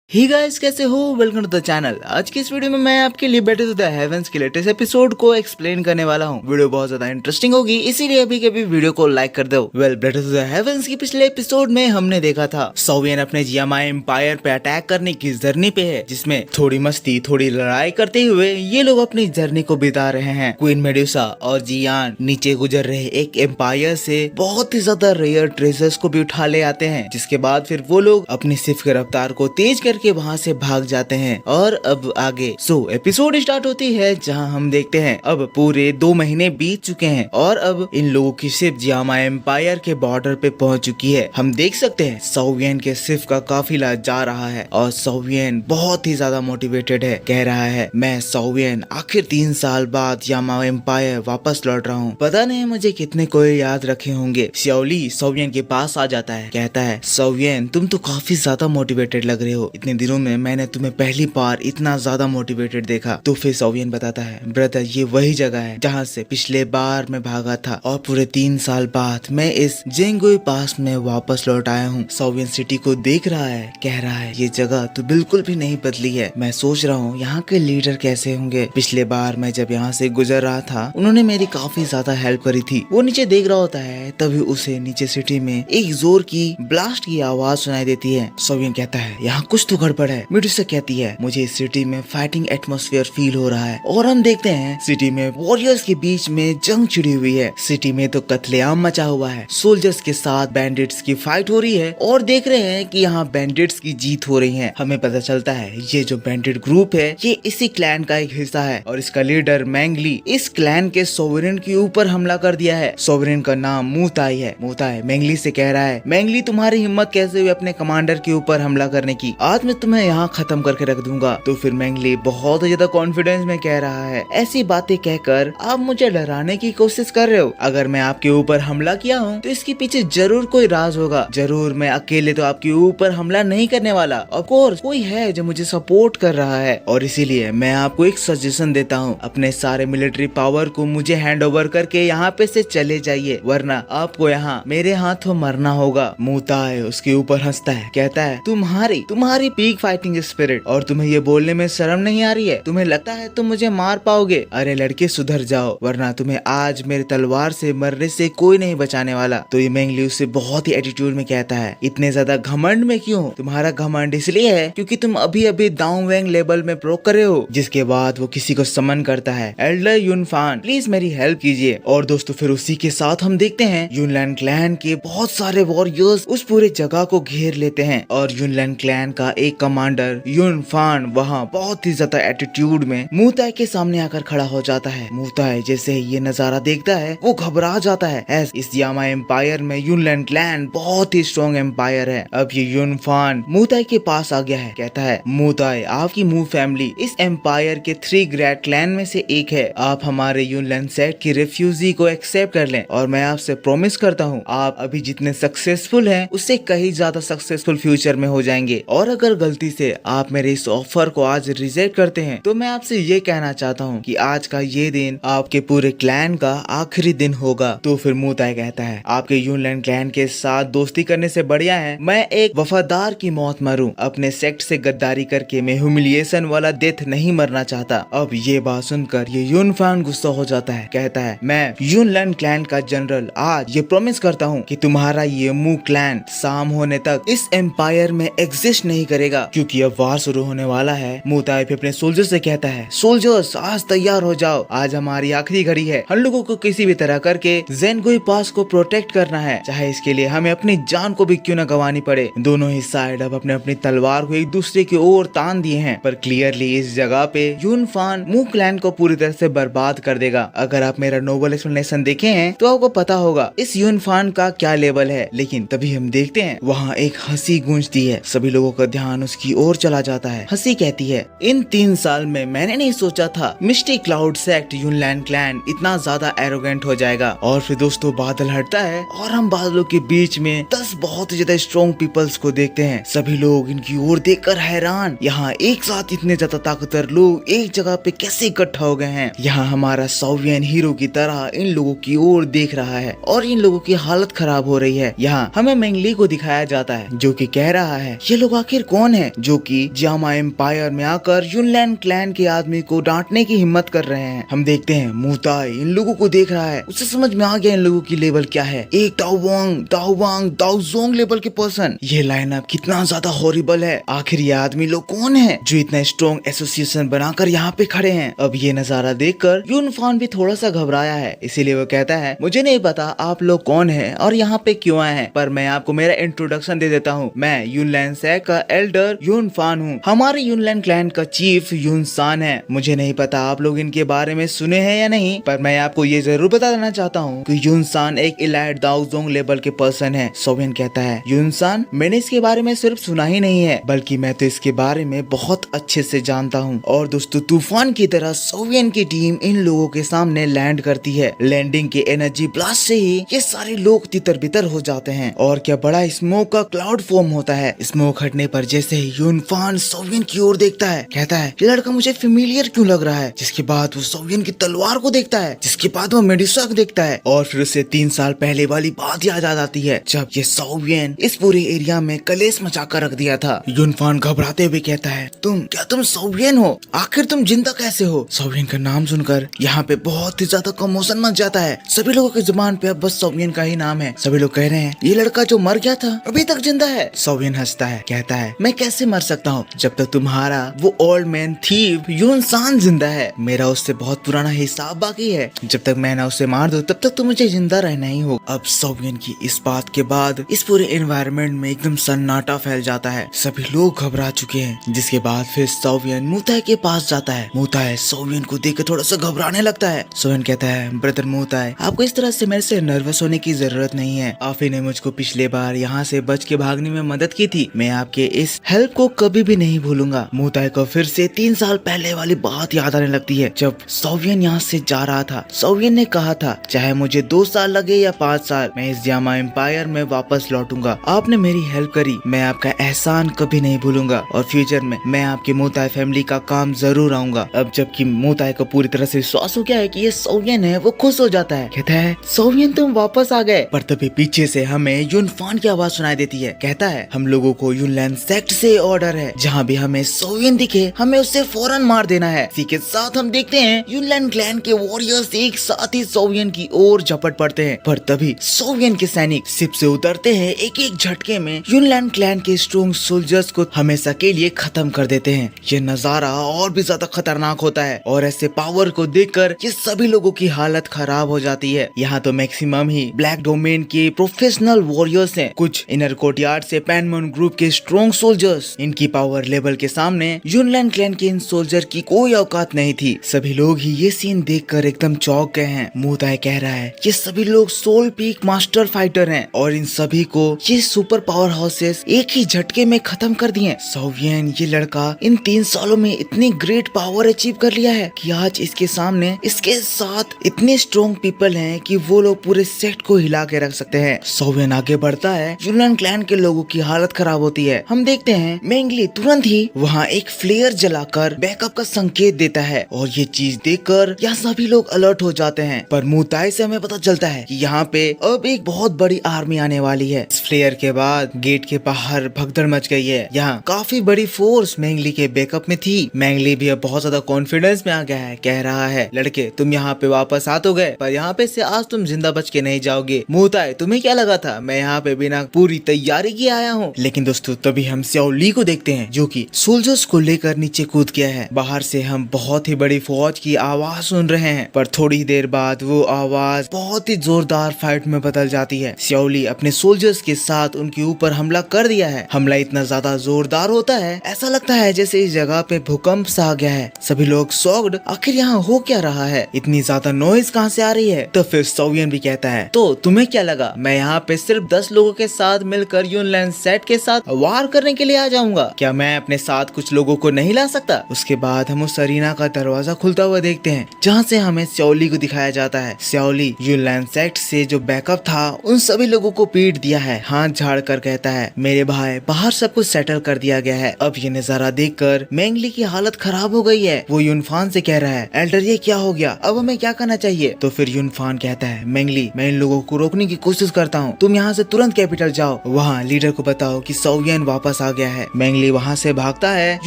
ही guys, कैसे हो? Welcome to the channel. आज की इस वीडियो में मैं आपके लिए बैटल टू द हेवंस के लेटेस्ट एपिसोड को एक्सप्लेन करने वाला हूँ। वीडियो बहुत ज्यादा इंटरेस्टिंग होगी, इसीलिए अभी के भी वीडियो को लाइक कर दो। बैटल टू द हेवंस की पिछले एपिसोड में हमने देखा था सोवियन अपने जियामा एम्पायर पे अटैक करने की जर्नी पे है, जिसमें थोड़ी मस्ती थोड़ी लड़ाई करते हुए ये लोग अपनी जर्नी को बिता रहे हैं। क्वीन मेडुसा और जियान नीचे गुजर रहे एक एम्पायर से बहुत ही ज्यादा रेयर ट्रेजर्स को भी उठा ले आते हैं, जिसके बाद फिर वो लोग अपनी सिर्फ की रफ्तार को तेज करके वहाँ से भाग जाते हैं। और अब आगे एपिसोड स्टार्ट होती है, जहाँ हम देखते हैं अब पूरे 2 महीने बीत चुके हैं और अब इन लोगों की शिप जियामा एम्पायर के बॉर्डर पे पहुंच चुकी है। हम देख सकते हैं सोवियन के शिप का काफिला जा रहा है और सोवियन बहुत ही ज्यादा मोटिवेटेड है। कह रहा है, मैं सोवियन आखिर 3 साल बाद जियामा एम्पायर वापस लौट रहा हूँ। पता नहीं मुझे कितने कोई याद रखे होंगे। श्योली सोवियन के पास आ जाता है, कहता है, सोवियन तुम तो काफी ज्यादा मोटिवेटेड लग रहे हो। इतने दिनों में मैंने तुम्हें पहली बार इतना ज्यादा मोटिवेटेड देखा। तो फिर सोवियन बताता है, ब्रदर ये वही जगह है जहाँ से पिछले बार मैं भागा था और पूरे 3 साल बाद मैं इस जेंगुई पास में वापस लौट आया हूँ। सोवियन सिटी को देख रहा है, कह रहा है, ये जगह तो बिल्कुल भी नहीं बदली है। मैं सोच रहा हूँ यहाँ के लीडर कैसे होंगे। पिछले बार मैं जब यहाँ से गुजर रहा था उन्होंने मेरी काफी ज्यादा हेल्प करी थी। वो नीचे देख रहा होता है, तभी उसे नीचे सिटी में एक जोर की ब्लास्ट की आवाज सुनाई देती है। सोवियन कहता है, यहाँ कुछ तो गड़बड़ है। मेडुसा कहती है, मुझे इस सिटी में फाइटिंग एटमॉस्फेयर फील हो रहा है। और हम देखते हैं सिटी में वॉरियर्स के बीच में जंग छिड़ी हुई है। सिटी में तो कत्लेआम मचा हुआ है। सोल्जर्स के साथ बैंडिट्स की फाइट हो रही है और देख रहे हैं कि यहाँ बैंडिट्स की जीत हो रही है। हमें पता चलता है ये जो बैंडिट ग्रुप है ये इसी क्लैन का एक हिस्सा है और इसका लीडर मैंगली इस क्लैन के सोवरेन के ऊपर हमला कर दिया है। सोवरेन का नाम मूताई है। मूताई मैंगली से कह रहा है, मैंगली तुम्हारी हिम्मत कैसे हुई अपने कमांडर के ऊपर हमला करने की? आज मैं तुम्हें यहाँ खत्म करके रख दूंगा। तो फिर मैंगली बहुत ज्यादा कॉन्फिडेंस में कह रहा है, ऐसी बातें कहकर आप मुझे डराने की कोशिश कर रहे हो। अगर मैं आपके ऊपर हमला किया हूँ तो इसके पीछे जरूर कोई राज होगा। जरूर मैं अकेले तो आपके ऊपर हमला नहीं करने वाला। ऑफ कोर्स कोई है जो मुझे सपोर्ट कर रहा है और इसीलिए मैं आपको एक सजेशन देता हूँ, अपने सारे मिलिट्री पावर को मुझे हैंड ओवर करके यहाँ पे से चले जाइए, वरना आपको यहाँ मेरे हाथों मरना होगा। मूताई उसके ऊपर हंसता है, कहता है, तुम्हारी पीक फाइटिंग स्पिरिट और तुम्हें ये बोलने में शर्म नहीं आ रही है? तुम्हें लगता है तुम मुझे मार पाओगे? अरे लड़के सुधर जाओ, वरना तुम्हें आज मेरे तलवार से मरने से कोई नहीं बचाने वाला। तो ये मैंगली उससे बहुत ही एटीट्यूड में कहता है, इतने ज्यादा घमंड में क्यों? तुम्हारा घमंड इसलिए है क्योंकि तुम अभी अभी दांग वैंग लेवल में प्रो कर रहे हो। जिसके बाद वो किसी को समन करता है, एल्डर यूनफान प्लीज मेरी हेल्प कीजिए। और दोस्तों फिर उसी के साथ हम देखते हैं यूनलैंड क्लैन के बहुत सारे वॉरियर्स उस पूरे जगह को घेर लेते हैं और यूनलैंड क्लैन का एक कमांडर यूनफान वहाँ बहुत ही ज्यादा एटीट्यूड में मूताई के सामने आकर खड़ा हो जाता है। मूताई जैसे ही ये नजारा देखता है वो घबरा जाता है। इस जियामा एम्पायर में यूनलैंड क्लैन बहुत ही स्ट्रॉन्ग एम्पायर है। अब ये यूनफान मूताई के पास आ गया है, कहता है, मूताई आपकी मूव फैमिली इस एम्पायर के 3 ग्रेट क्लैन में से एक है। आप हमारे यूनलैंड सेट की रिफ्यूजी को एक्सेप्ट कर लें और मैं आपसे प्रॉमिस करता हूँ आप अभी जितने सक्सेसफुल हैं उससे कहीं ज्यादा सक्सेसफुल फ्यूचर में हो जाएंगे। और अगर गलती से आप मेरे इस ऑफर को आज रिजेक्ट करते हैं तो मैं आपसे ये कहना चाहता हूँ कि आज का ये दिन आपके पूरे क्लैन का आखिरी दिन होगा। तो फिर मूताई कहता है, आपके यूनलैंड क्लैन के साथ दोस्ती करने से बढ़िया है मैं एक वफादार की मौत मरूं। अपने सेक्ट से गद्दारी करके मैं ह्यूमिलिएशन वाला डेथ नहीं मरना चाहता। अब ये बात सुनकर ये यूनफान गुस्सा हो जाता है, कहता है, मैं यूनलैंड क्लैन का जनरल आज ये प्रॉमिस करता हूँ कि तुम्हारा ये मू क्लैन शाम होने तक इस एम्पायर में एग्जिस्ट नहीं करेगा, क्योंकि अब वार शुरू होने वाला है। मूताई फिर अपने सोल्जर से कहता है, सोल्जर्स आज तैयार हो जाओ, आज हमारी आखिरी घड़ी है। हम लोगों को किसी भी तरह करके जेंगुई पास को प्रोटेक्ट करना है, चाहे इसके लिए हमें अपनी जान को भी क्यों न गंवानी पड़े। दोनों ही साइड अब अपने अपनी तलवार को एक दूसरे की ओर तान दिए हैं, पर क्लियरली इस जगह पे यूनफान मू क्लैन को पूरी तरह से बर्बाद कर देगा। अगर आप मेरा नोबल एक्सप्लेनेशन देखे हैं तो आपको पता होगा इस यूनफान का क्या लेवल है। लेकिन तभी हम देखते हैं वहाँ एक हंसी गूंजती है, सभी लोगों का ध्यान उसकी ओर चला जाता है। हंसी कहती है, इन 3 साल में मैंने नहीं सोचा था मिस्टी क्लाउड सेक्ट यूनलैंड क्लैन इतना ज्यादा एरोगेंट हो जाएगा। और फिर दोस्तों बादल हटता है और हम बादलों के बीच में 10 बहुत ज्यादा स्ट्रॉन्ग पीपल्स को देखते हैं। सभी लोग इनकी ओर देखकर हैरान, यहाँ एक साथ इतने ज्यादा ताकतवर लोग एक जगह पे कैसे इकट्ठा हो गए हैं। यहाँ हमारा सोवियन हीरो की तरह इन लोगों की ओर देख रहा है और इन लोगों की हालत खराब हो रही है। यहाँ हमें मैंगली को दिखाया जाता है जो कि कह रहा है, ये लोग आखिर कौन है जो कि जामा एम्पायर में आकर यूनलैंड क्लैन के आदमी को डांटने की हिम्मत कर रहे हैं। हम देखते हैं मुताई इन लोगों को देख रहा है, उसे समझ में आ गया इन लोगों की लेवल क्या है। एक दाओवांग लेवल के पर्सन। ये लाइनअप कितना ज्यादा हॉरिबल है। आखिर ये आदमी लोग कौन है जो इतना स्ट्रॉन्ग एसोसिएशन बनाकर यहाँ पे खड़े हैं। अब ये नजारा देखकर यूनफान भी थोड़ा सा घबराया है, इसीलिए वो कहता है मुझे नहीं पता आप लोग कौन है और यहाँ पे क्यों आए हैं, पर मैं आपको मेरा इंट्रोडक्शन दे देता हूँ। मैं यूनलैंड सैक का एल्डर यूनफान हूँ। हमारे यूनलैंड क्लैन का चीफ यूनसान है। मुझे नहीं पता आप लोग इनके बारे में सुने हैं या नहीं, पर मैं आपको ये जरूर बता देना चाहता हूँ कि यूनसान एक इलाइट दाओजोंग लेवल के पर्सन है। सोवियन कहता है यूनसान मैंने इसके बारे में सिर्फ सुना ही नहीं है, बल्कि मैं तो इसके बारे में बहुत अच्छे से जानता हूँ। और दोस्तों तूफान की तरह सोवियन की टीम इन लोगों के सामने लैंड करती है। लैंडिंग के एनर्जी ब्लास्ट से ही ये सारे लोग तितर बितर हो जाते हैं और क्या बड़ा स्मोक का क्लाउड फॉर्म होता है। स्मोक हटने पर जैसे ही यूनफान सोवियन की ओर देखता है, कहता है ये लड़का मुझे फेमिलियर क्यों लग रहा है। जिसके बाद वो सोवियन की तलवार को देखता है, जिसके बाद वो मेडिसा को देखता है और फिर उसे 3 साल पहले वाली बात याद आ जाती है जब ये सोवियन इस पूरे एरिया में कलेश मचाकर रख दिया था। यूनफान घबराते हुए कहता है तुम सोवियन हो, आखिर तुम जिंदा कैसे हो। सोवियन का नाम सुनकर यहाँ पे बहुत ही ज्यादा कमोशन मच जाता है। सभी लोगों की जुबान पे अब बस सोवियन का ही नाम है। सभी लोग कह रहे हैं ये लड़का जो मर गया था अभी तक जिंदा है। सोवियन हंसता है, कहता है मैं कैसे मर सकता हूँ जब तक तुम्हारा वो ओल्ड मैन थीव यूनसान जिंदा है। मेरा उससे बहुत पुराना हिसाब बाकी है। जब तक मैं ना उसे मार दूं तब तक तो मुझे जिंदा रहना ही होगा। अब सोवियन की इस बात के बाद इस पूरे एनवायरनमेंट में एकदम सन्नाटा फैल जाता है। सभी लोग घबरा चुके हैं। जिसके बाद फिर सोवियन मुताई के पास जाता है। मुताई सोवियन को देख थोड़ा सा घबराने लगता है। सोवियन कहता है ब्रदर मुताई आपको इस तरह से मेरे से नर्वस होने की जरूरत नहीं है। आप ही ने मुझको पिछले बार यहाँ से बच के भागने में मदद की थी। मैं आपके इस हेल्प को कभी भी नहीं भूलूंगा। मुताई को फिर से 3 साल पहले वाली बात याद आने लगती है जब सोवियन यहाँ से जा रहा था। सोवियन ने कहा था चाहे मुझे 2 साल लगे या 5 साल मैं इस जामा एम्पायर में वापस लौटूंगा। आपने मेरी हेल्प करी, मैं आपका एहसान कभी नहीं भूलूंगा और फ्यूचर में मैं आपकी मुताई फैमिली का काम जरूर आऊंगा। अब जबकि मुताई को पूरी तरह से विश्वास हो गया है कि ये सोवियन है, वो खुश हो जाता है। कहता है सोवियन तुम वापस आ गए। पर तभी पीछे से हमें यूनफान की आवाज सुनाई देती है। कहता है हम लोगों को यूनलैंड सेक्ट से ऑर्डर है, जहाँ भी हमें सोवियन दिखे हमें उससे फौरन मार देना है। इसी के साथ हम देखते हैं यूनलैंड क्लैन के वॉरियर्स एक साथ ही सोवियन की ओर झपट पड़ते हैं। पर तभी सोवियन के सैनिक शिप से उतरते हैं। एक एक झटके में यूनलैंड क्लैन के स्ट्रॉन्ग सोल्जर्स को हमेशा के लिए खत्म कर देते हैं। ये नजारा और भी ज्यादा खतरनाक होता है और ऐसे पावर को देखकर ये सभी लोगों की हालत खराब हो जाती है। यहाँ तो मैक्सिमम ही ब्लैक डोमेन के प्रोफेशनल वॉरियर्स हैं, कुछ इनर कोर्टयार्ड से पैनमोन ग्रुप के स्ट्रॉन्ग सोल्जर्स। इनकी पावर लेवल के सामने यूनलैंड क्लैन के इन सोल्जर की कोई औकात नहीं थी। सभी लोग ही ये सीन देखकर एकदम चौंक गए हैं। मुताई कह रहा है ये सभी लोग सोल पीक मास्टर फाइटर हैं और इन सभी को ये सुपर पावर हाउसेस एक ही झटके में खत्म कर दिए। सोवियन ये लड़का इन 3 सालों में इतनी ग्रेट पावर अचीव कर लिया है कि आज इसके सामने इसके साथ इतने स्ट्रॉन्ग पीपल हैं कि वो लोग पूरे सेट को हिला के रख सकते हैं। सोवियन आगे बढ़ता है। यूनलैंड क्लैन के लोगों की हालत खराब होती है। हम देखते हैं मेंगली तुरंत ही वहाँ एक फ्लेयर जलाकर बैकअप का संकेत देता है और ये चीज देखकर यहाँ सभी लोग अलर्ट हो जाते हैं। पर मुताई से हमें पता चलता है कि यहाँ पे अब एक बहुत बड़ी आर्मी आने वाली है। इस फ्लेयर के बाद गेट के बाहर भगदड़ मच गई है। यहाँ काफी बड़ी फोर्स मेंगली के बैकअप में थी। मेंगली भी अब बहुत ज्यादा कॉन्फिडेंस में आ गया है। कह रहा है लड़के तुम यहाँ पे वापस आ तो गए, पर यहाँ पे से आज तुम जिंदा बच के नहीं जाओगे। मुताई तुम्हें क्या लगा था मैं यहाँ पे बिना पूरी तैयारी किए आया हूँ। लेकिन दोस्तों तभी हम स्याओ ली को देखते हैं जो कि सोल्जर्स को लेकर नीचे कूद गया है। बाहर से हम बहुत ही बड़ी फौज की आवाज सुन रहे हैं, पर थोड़ी देर बाद वो आवाज बहुत ही जोरदार फाइट में बदल जाती है। स्याओ ली अपने सोल्जर्स के साथ उनके ऊपर हमला कर दिया है। हमला इतना ज्यादा जोरदार होता है ऐसा लगता है जैसे इस जगह पे भूकंप सा आ गया है। सभी लोग शॉक्ड, आखिर यहाँ हो क्या रहा है, इतनी ज्यादा नॉइज कहाँ से आ रही है। तो फिर सोवियन भी कहता है तो तुम्हें क्या लगा मैं यहाँ पे सिर्फ 10 लोगों के साथ मिलकर यूनलैंड सेट के साथ वार करने के लिए आ जाऊंगा, क्या मैं अपने साथ कुछ लोगों को नहीं ला सकता। उसके बाद हम उस अरीना का दरवाजा खुलता हुआ देखते हैं जहाँ से हमें स्याओ ली को दिखाया जाता है। स्याओ ली यूनलैंड सेट से जो बैकअप था उन सभी लोगों को पीट दिया है। हाथ झाड़ कर कहता है मेरे भाई बाहर सब कुछ सेटल कर दिया गया है। अब ये नजारा देखकर मेंगली की हालत खराब हो गई है। वो यूनफान से कह रहा है एल्डर ये क्या हो गया, अब हमें क्या करना चाहिए। तो फिर यूनफान कहता है मेंगली मैं इन लोगों को रोकने की कोशिश करता हूँ, तुम यहाँ से तुरंत कैपिटल जाओ, वहाँ लीडर को बताओ कि सोवियन वापस आ आ गया है। मेंगली वहाँ से भागता है।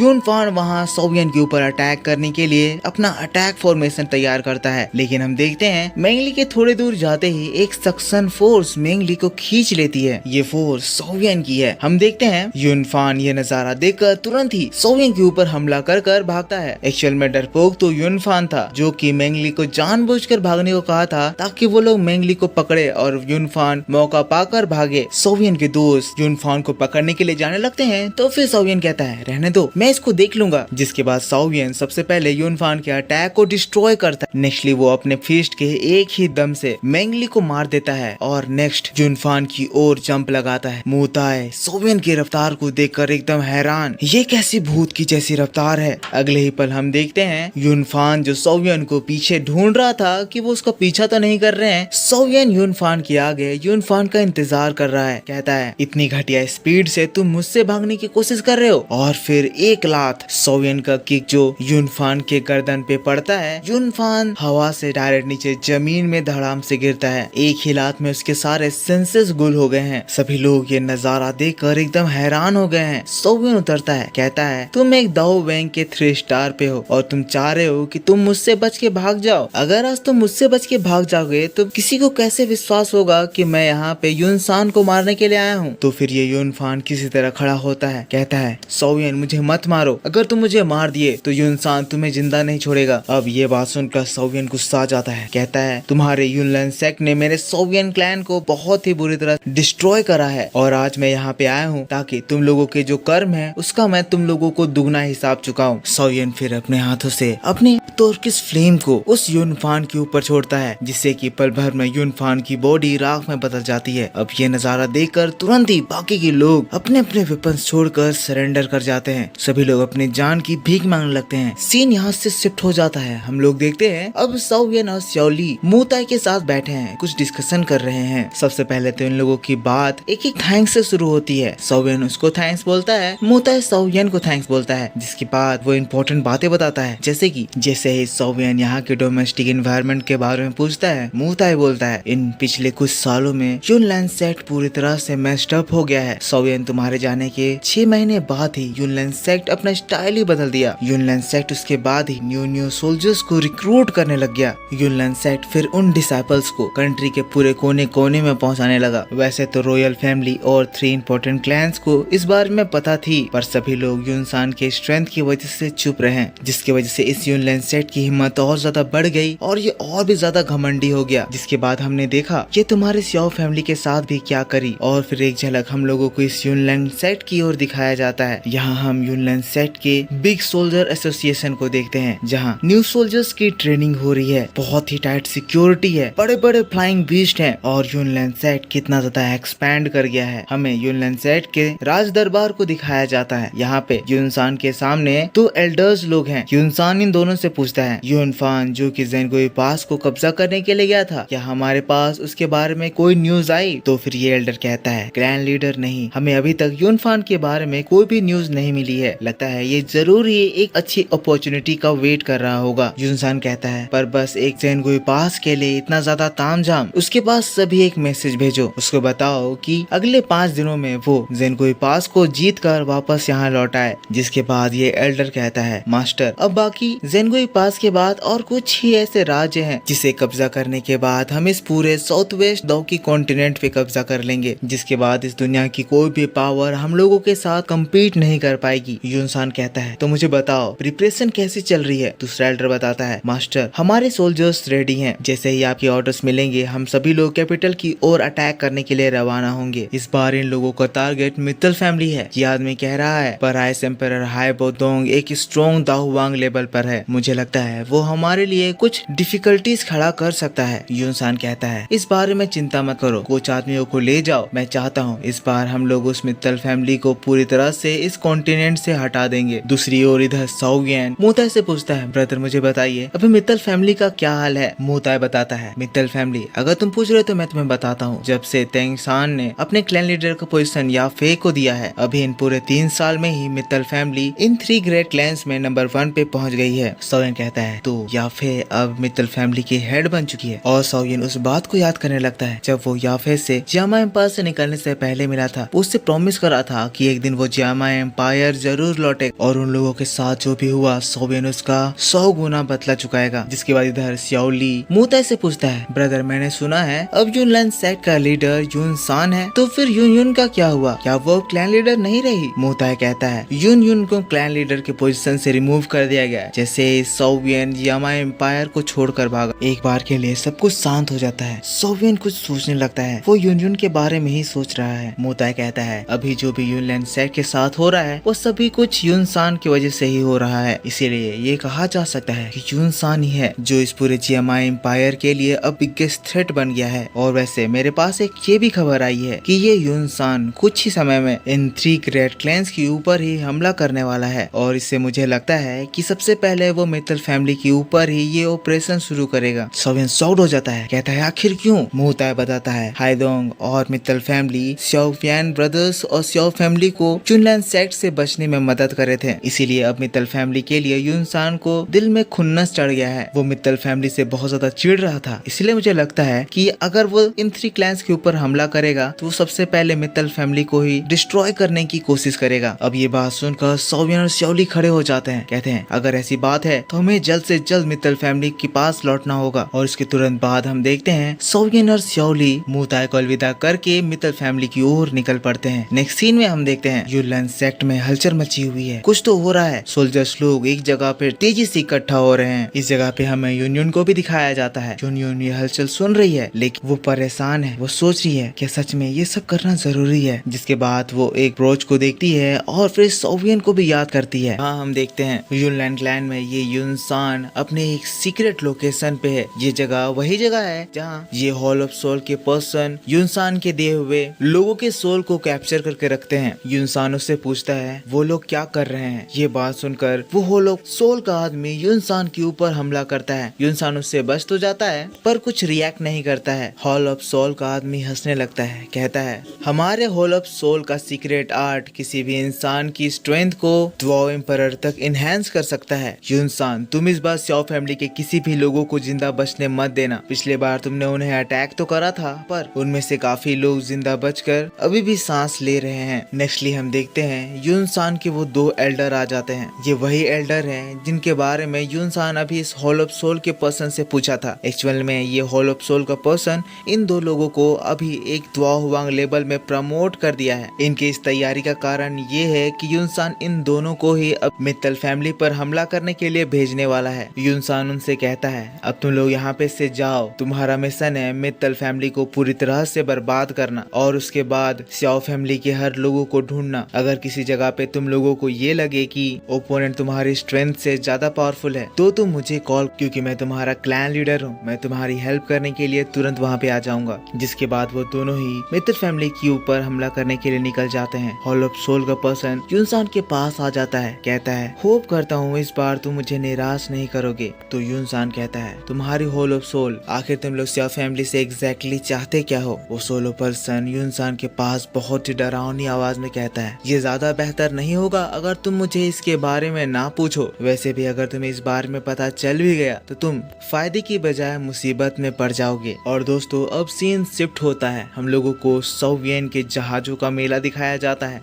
यूनफान वहाँ सोवियन के ऊपर अटैक करने के लिए अपना अटैक फॉर्मेशन तैयार करता है, लेकिन हम देखते हैं मेंगली के थोड़े दूर जाते ही एक सक्शन फोर्स मेंगली को खींच लेती है। ये फोर्स सोवियन की है। हम देखते हैं यूनफान ये नजारा देखकर तुरंत ही सोवियन के ऊपर हमला कर भागता है। एक्चुअल में डरपोक तो यूनफान था, जो कि मेंगली को जानबूझकर भागने को कहा था ताकि वो लोग मेंगली को पकड़े और यूनफान मौका पाकर भागे। सोवियन के दोस्त यूनफान को पकड़ने के लिए जाने लगते हैं, तो फिर सोवियन कहता है रहने दो, मैं इसको देख लूंगा। जिसके बाद सोवियन सबसे पहले यूनफान के अटैक को डिस्ट्रॉय करता है। नेक्स्टली वो अपने फिस्ट के एक ही दम से मेंगली को मार देता है और नेक्स्ट यूनफान की ओर जंप लगाता है। मुताए सोवियन की रफ्तार को देखकर एकदम हैरान, ये कैसी भूत की जैसी रफ्तार है। अगले ही पल हम देखते हैं यूनफान जो सोवियन को पीछे ढूंढ रहा था कि वो उसका पीछा तो नहीं कर रहे हैं। सोवियन यूनफान के आगे यूनफान का इंतजार कर रहा है। कहता है इतनी घटिया स्पीड से तुम मुझसे भागने की कोशिश कर रहे हो। और फिर एक लात सोवियन का किक जो यूनफान के गर्दन पे पड़ता है। यूनफान हवा से डायरेक्ट नीचे जमीन में धड़ाम से गिरता है। एक ही लात में उसके सारे सेंसेस गुल हो गए हैं। सभी लोग ये नजारा देखकर एकदम हैरान हो गए हैं। सोवियन उतरता है, कहता है तुम एक दाओ बैंक के 3 स्टार पे हो और तुम चाह रहे हो कि तुम मुझसे बच के भाग जाओ। अगर आज तुम मुझसे बच के भाग जाओगे तो किसी को कैसे विश्वास होगा कि मैं यहाँ पे यूनसान को मारने के लिए आया हूँ। तो फिर ये यूनफान किसी तरह खड़ा होता है, कहता है सोवियन मुझे मत मारो, अगर तुम मुझे मार दिए तो यूनसान तुम्हें जिंदा नहीं छोड़ेगा। अब ये बात सुनकर सोवियन गुस्सा आ जाता है, कहता है तुम्हारे यूनलन सेक्ट ने मेरे सोवियन क्लैन को बहुत ही बुरी तरह डिस्ट्रॉय करा है और आज मैं यहाँ पे आया हूँ ताकि तुम लोगों के जो कर्म है उसका मैं तुम लोगों को दुगना हिसाब चुकाऊं। सोवियन फिर अपने हाथों से अपनी तुर्किश फ्लेम को उस यूनफान के ऊपर छोड़ता है, जिससे कि पल भर में यूनफान की बॉडी राख में बदल जाती है। अब ये नजारा देखकर तुरंत ही बाकी के लोग अपने अपने वेपन्स छोड़कर सरेंडर कर जाते हैं। सभी लोग अपनी जान की भीख मांगने लगते हैं। सीन यहाँ से शिफ्ट हो जाता है। हम लोग देखते हैं अब सोवियन और श्योली मुताई के साथ बैठे हैं, कुछ डिस्कशन कर रहे हैं। सबसे पहले तो इन लोगों की बात एक थैंक्स से शुरू होती है। सोवियन उसको थैंक्स बोलता है, मुताई सोवियन को थैंक्स बोलता है, जिसके बाद वो इम्पोर्टेंट बातें बताता है। जैसे ही सोवियन यहाँ के डोमेस्टिक एनवायरनमेंट के बारे में पूछता है, मुताई बोलता है इन पिछले कुछ सालों में यूनलैंड सेक्ट पूरी तरह से मेस्ड अप हो गया है। सोवियन तुम्हारे जाने के 6 महीने बाद ही यूनलैंड सेक्ट अपना स्टाइल ही बदल दिया। यूनलैंड सेक्ट उसके बाद ही न्यू सोल्जर्स को रिक्रूट करने लग गया। यूनलैंड सेक्ट फिर उन डिसाइपल्स को कंट्री के पूरे कोने कोने में पहुंचाने लगा। वैसे तो रॉयल फैमिली और 3 इंपॉर्टेंट क्लैंस को इस बारे में पता थी, पर सभी लोग यूनसान के स्ट्रेंथ की वजह से चुप रहे, जिसकी वजह से इस यूनलैंड सेक्ट की हिम्मत और ज्यादा बढ़ गई और ये और भी ज्यादा घमंडी हो गया। जिसके बाद हमने देखा ये तुम्हारे स्याओ फैमिली के साथ भी क्या करी। और फिर एक झलक हम लोगों को इस यूनलैंड सेक्ट की ओर दिखाया जाता है। यहाँ हम यूनलैंड सेक्ट के बिग सोल्जर एसोसिएशन को देखते हैं, जहाँ न्यू सोल्जर्स की ट्रेनिंग हो रही है। बहुत ही टाइट सिक्योरिटी है, बड़े बड़े फ्लाइंग बीस्ट हैं और यूनलैंड सेक्ट कितना ज्यादा एक्सपैंड कर गया है। हमें यूनलैंड सेक्ट के राज दरबार को दिखाया जाता है। यहाँ पे यूनसान के सामने 2 एल्डर्स लोग हैं। यूनसान इन दोनों से पूछता है, यूनफान जो कि ज़ेनगोई पास को कब्जा करने के लिए गया था, क्या हमारे पास उसके बारे में कोई न्यूज आई? तो फिर ये एल्डर कहता है ग्रैंड लीडर नहीं, हमें अभी तक यूनफान के बारे में कोई भी न्यूज नहीं मिली है। लगता है ये जरूर ही एक अच्छी अपॉर्चुनिटी का वेट कर रहा होगा। यूनसान कहता है पर बस एक ज़ेनगोई पास के लिए इतना ज्यादा तामझाम, उसके पास सभी एक मैसेज भेजो, उसको बताओ कि अगले 5 दिनों में वो ज़ेनगोई पास को जीत कर वापस यहाँ लौट आए। जिसके बाद ये एल्डर कहता है मास्टर अब बाकी ज़ेनगोई पास के बाद और कुछ ही ऐसे राज्य हैं जिसे कब्जा करने के बाद हम इस पूरे साउथ वेस्ट दाओ की कॉन्टिनेंट पे कब्जा कर लेंगे, जिसके बाद इस दुनिया की कोई भी पावर हम लोगों के साथ कम्पीट नहीं कर पाएगी। यूनसान कहता है तो मुझे बताओ प्रिपरेशन कैसी चल रही है? दूसरा एल्डर बताता है मास्टर हमारे सोल्जर्स रेडी हैं, जैसे ही आपके ऑर्डर्स मिलेंगे हम सभी लोग कैपिटल की ओर अटैक करने के लिए रवाना होंगे। इस बार इन लोगों का टारगेट मित्तल फैमिली है, ये आदमी कह रहा है, पर आइस एम्परर हाई बोदोंग एक स्ट्रॉन्ग दाहुवांग लेवल पर है, मुझे लगता है वो हमारे लिए कुछ डिफिकल्टीज खड़ा कर सकता है। यूनसान कहता है इस बारे में चिंता मत करो, कुछ आदमियों को ले जाओ, मैं चाहता हूँ इस बार हम लोग उस मित्तल फैमिली को पूरी तरह से इस कॉन्टिनेंट से हटा देंगे। दूसरी ओर इधर सोवियन मुताई से पूछता है ब्रदर मुझे बताइए अभी मित्तल फैमिली का क्या हाल है? मुताई बताता है मित्तल फैमिली अगर तुम पूछ रहे हो तो मैं तुम्हें बताता हूँ, जब से तेंगसान ने अपने क्लैन लीडर का पोजीशन याफे को दिया है, अभी इन पूरे 3 साल में ही Mittal family in 3 great clans में नंबर 1 पे पहुंच गई है। सोवियन कहता है तो याफे अब मित्तल फैमिली की हेड बन चुकी है। और सोवियन उस बात को याद करने लगता है जब वो याफे से यामा एम्पायर से निकलने से पहले मिला था, वो उससे प्रॉमिस करा था कि एक दिन वो जियामा एम्पायर जरूर लौटे और उन लोगों के साथ जो भी हुआ सोवियन उसका 100 गुना बदला चुकाएगा। जिसके बाद इधर सियाओली मूताई से पूछता है, ब्रदर मैंने सुना है अब यूनलैंड सेक्ट का लीडर यून सान है, तो फिर यून यून का क्या हुआ, क्या वो क्लैन लीडर नहीं रही? मूताई कहता है यून यून को क्लैन लीडर की पोजीशन से रिमूव कर दिया गया, जैसे सोवियन जियामा एम्पायर को छोड़कर भागा। एक बार के लिए सब कुछ शांत हो जाता है। सोवियन कुछ सोचने लगता है, वो यून यून के बारे में ही सोच रहा है। मूताई कहता है अभी जो भी यूनलैंड सेक्ट के साथ हो रहा है वो सभी कुछ यून सान की वजह से ही हो रहा है, इसीलिए ये कहा जा सकता है कि यून सान ही है जो इस पूरे जियामा एम्पायर के लिए अब बिगेस्ट थ्रेट बन गया है। और वैसे मेरे पास एक ये भी खबर आई है कि ये यून सान कुछ ही समय में इन 3 ग्रेट क्लैंस के ऊपर ही हमला करने वाला है, और इससे मुझे लगता है कि सबसे पहले वो मित्तल फैमिली के ऊपर ही ये ऑपरेशन शुरू करेगा। सोवियन शॉक्ड हो जाता है, कहता है आखिर क्यों? मूताई बताता है हाइडोंग और मित्तल फैमिली सियाओफियान ब्रदर्स और सियाओ फैमिली को यूनलैंड सेक्ट से बचने में मदद करे थे, इसीलिए अब मित्तल फैमिली के लिए यून सान को दिल में खुन्नस चढ़ गया है। वो मित्तल फैमिली से बहुत ज्यादा चिढ़ रहा था, इसलिए मुझे लगता है कि अगर वो इन 3 क्लैंस के ऊपर हमला करेगा तो वो सबसे पहले मित्तल फैमिली को ही डिस्ट्रॉय करने की कोशिश करेगा। अब ये बात सुनकर सोवियन और सियाओली खड़े हो जाते हैं, कहते हैं अगर ऐसी बात है तो हमें जल्द से जल्द मित्तल फैमिली के पास लौटना होगा। और इसके तुरंत बाद हम देखते हैं सोवियन और सियाओली मूताई को अलविदा करके मित्तल फैमिली की ओर निकल पड़ते हैं। नेक्स्ट सीन में हम देखते हैं यूनलैंड सेक्ट में हलचल मची हुई है, कुछ तो हो रहा है। सोल्जर्स लोग एक जगह पे तेजी से इकट्ठा हो रहे हैं। इस जगह पे हमें यूनियन को भी दिखाया जाता है। यूनियन ये हलचल सुन रही है लेकिन वो परेशान है, वो सोच रही है कि सच में ये सब करना जरूरी है। जिसके बाद वो एक ब्रोच को देखती है और फिर सोवियन को भी याद करती है। हाँ हम देखते हैं यूनलैंड क्लैन में ये यून सान अपने एक सीक्रेट लोकेशन पे है। ये जगह वही जगह है जहाँ ये हॉल ऑफ सोल के पर्सन यून सान के दिए हुए लोगों के सोल को कैप्चर करके रखते हैं। यून सान उससे पूछता है वो लोग क्या कर रहे हैं। ये बात सुनकर वो हॉल ऑफ सोल का आदमी यून सान के ऊपर हमला करता है। यून सान उससे बच तो जाता है पर कुछ रिएक्ट नहीं करता है। हॉल ऑफ सोल का आदमी हंसने लगता है, कहता है हमारे हॉल ऑफ सोल का सीक्रेट आर्ट किसी भी इंसान की स्ट्रेंथ को द्वाओ एम्परर तक इनहेंस कर सकता है। यून सान तुम इस बार सियाओ फैमिली के किसी भी लोगों को जिंदा बचने मत देना। पिछले बार तुमने उन्हें अटैक तो करा था पर उनमें से काफी लोग जिंदा बचकर अभी भी सांस ले रहे हैं। नेक्स्टली हम देखते हैं यून सान के वो 2 एल्डर आ जाते हैं। ये वही एल्डर हैं जिनके बारे में यून सान अभी इस हॉल ऑफ सोल के पर्सन से पूछा था। एक्चुअल में ये हॉल ऑफ सोल का पर्सन इन 2 लोगों को अभी एक द्वा हुआंग लेवल में प्रमोट कर दिया है। इनके इस तैयारी का कारण ये है कि यून सान इन दोनों को ही अब मित्तल फैमिली पर हमला करने के लिए भेजने वाला है। यून सान उनसे कहता है अब तुम लोग यहाँ पे से जाओ, तुम्हारा मिशन है मित्तल फैमिली को पूरी तरह से बर्बाद करना और उसके बाद सियाओ फैमिली के हर लोगों को ढूंढना। अगर किसी जगह पे तुम लोगों को ये लगे कि ओपोनेंट तुम्हारी स्ट्रेंथ से ज्यादा पावरफुल है तो तुम मुझे कॉल, क्योंकि मैं तुम्हारा क्लैन लीडर हूँ, मैं तुम्हारी हेल्प करने के लिए तुरंत वहाँ पे आ जाऊंगा। जिसके बाद वो दोनों ही मित्तल फैमिली के ऊपर हमला करने के लिए निकल जाते हैं। हॉल ऑफ सोल का पर्सन यून सान के पास आ जाता है, कहता है होप करता हूँ इस बार तुम मुझे निराश नहीं करोगे। तो यून सान कहता है तुम्हारी हॉल ऑफ सोल, आखिर तुम लोग सियाओ फैमिली से एग्जैक्टली चाहते क्या हो? वो सोलो पर्सन यून सान के पास बहुत ही डरावनी आवाज में कहता है ये ज्यादा बेहतर नहीं होगा अगर तुम मुझे इसके बारे में ना पूछो। वैसे भी अगर तुम्हें इस बारे में पता चल भी गया तो तुम फायदे की बजाय मुसीबत में पड़ जाओगे। और दोस्तों अब सीन शिफ्ट होता है। हम लोगों को सोवियन के जहाजों का मेला दिखाया जाता है।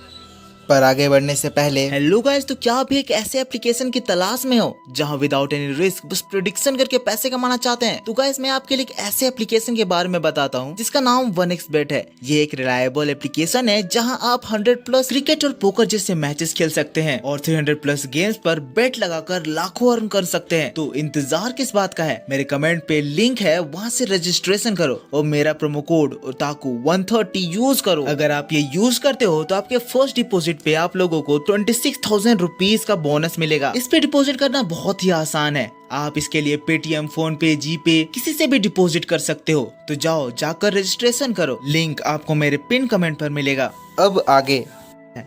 पर आगे बढ़ने से पहले हेलो गाइस, तो क्या आप भी एक ऐसे एप्लीकेशन की तलाश में हो जहां विदाउट एनी रिस्क बस प्रेडिक्शन करके पैसे कमाना चाहते हैं? तो गाइस मैं आपके लिए एक ऐसे एप्लीकेशन के बारे में बताता हूं जिसका नाम 1xBet है। ये एक रिलायबल एप्लीकेशन है जहां आप 100+ क्रिकेट और पोकर जैसे मैचेस खेल सकते हैं और 300+ गेम्स पर बेट लगाकर लाखों अर्न कर सकते हैं। तो इंतजार किस बात का है? मेरे कमेंट पे लिंक है, वहां से रजिस्ट्रेशन करो और मेरा प्रोमो कोड ओताकू 130 यूज करो। अगर आप ये यूज करते हो तो आपके फर्स्ट डिपॉजिट पे आप लोगों को 26,000 रुपीज का बोनस मिलेगा। इस पे डिपॉजिट करना बहुत ही आसान है। आप इसके लिए पेटीएम, फोन पे, जीपे किसी से भी डिपॉजिट कर सकते हो। तो जाओ जाकर रजिस्ट्रेशन करो, लिंक आपको मेरे पिन कमेंट पर मिलेगा। अब आगे